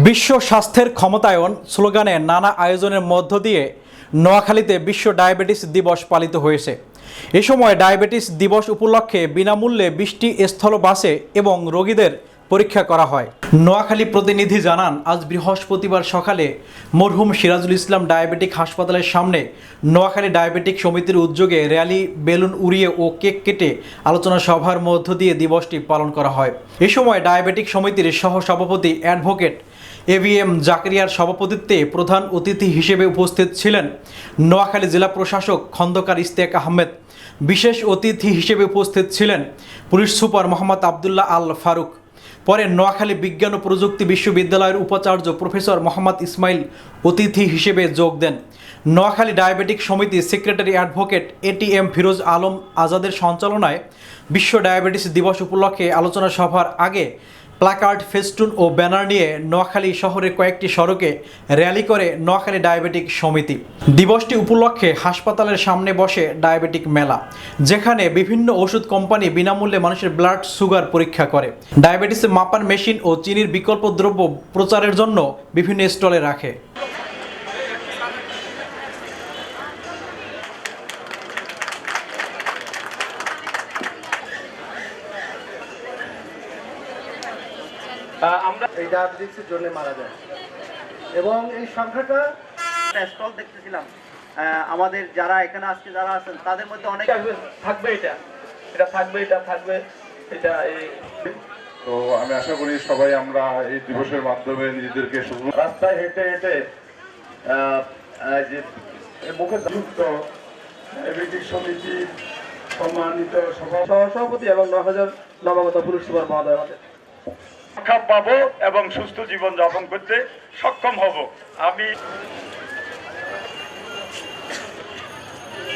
বিশ্ব স্বাস্থ্যের ক্ষমতায়ন স্লোগানে নানা আয়োজনের মধ্য দিয়ে নোয়াখালীতে বিশ্ব ডায়াবেটিস দিবস পালিত হয়েছে। এ সময় ডায়াবেটিস দিবস উপলক্ষে বিনামূল্যে 20টি স্থল বাসে এবং রোগীদের পরীক্ষা করা হয়। নোয়াখালী প্রতিনিধি জানান, আজ বৃহস্পতিবার সকালে মরহুম সিরাজুল ইসলাম ডায়াবেটিক হাসপাতালের সামনে নোয়াখালী ডায়াবেটিক সমিতির উদ্যোগে র্যালি, বেলুন উড়িয়ে ও কেক কেটে আলোচনা সভার মধ্য দিয়ে দিবসটি পালন করা হয়। এ সময় ডায়াবেটিক সমিতির সহসভাপতি অ্যাডভোকেট এভিএম জাকারিয়ার সভাপতিত্বে প্রধান অতিথি হিসেবে উপস্থিত ছিলেন নোয়াখালী জেলা প্রশাসক খন্দকার ইশতিয়াক আহমেদ। বিশেষ অতিথি হিসেবে উপস্থিত ছিলেন পুলিশ সুপার মোহাম্মদ আবদুল্লাহ আল ফারুক। পরে নোয়াখালী বিজ্ঞান ও প্রযুক্তি বিশ্ববিদ্যালয়ের উপাচার্য প্রফেসর মোহাম্মদ ইসমাইল অতিথি হিসেবে যোগ দেন। নোয়াখালী ডায়াবেটিক সমিতি secretary advocate ATM Firoz Alam আজাদের সঞ্চালনায় বিশ্ব ডায়াবেটিস দিবস উপলক্ষে আলোচনা সভার আগে প্ল্যাকার্ড, ফেস্টুন ও ব্যানার নিয়ে নোয়াখালী শহরের কয়েকটি সড়কে র্যালি করে নোয়াখালী ডায়াবেটিক সমিতি। দিবসটি উপলক্ষে হাসপাতালের সামনে বসে ডায়াবেটিক মেলা, যেখানে বিভিন্ন ওষুধ কোম্পানি বিনামূল্যে মানুষের ব্লাড সুগার পরীক্ষা করে। ডায়াবেটিসের মাপার মেশিন ও চিনির বিকল্প দ্রব্য প্রচারের জন্য বিভিন্ন স্টলে রাখে। আমরা এই ডায়াবেটিসের জন্য মারা যায় এবং এই সংখ্যাটা স্টল দেখতেছিলাম। আমাদের যারা এখানে আজকে যারা আছেন তাদের মধ্যে অনেক থাকবে, এটা থাকবে, এটা থাকবে, এটা এই। তো আমি আশা করি সবাই আমরা এই দিবসের মাধ্যমে নিজেদেরকে রাস্তায় হেঁটে হেঁটে যে মুখে যুক্ত ডায়াবেটিক সমিতির সম্মানিত সভাপতি এবং 9000 নবাগত পুলিশ সুপার মহোদয় আমাদের রক্ষা পাবো এবং সুস্থ জীবন যাপন করতে সক্ষম হব। আমি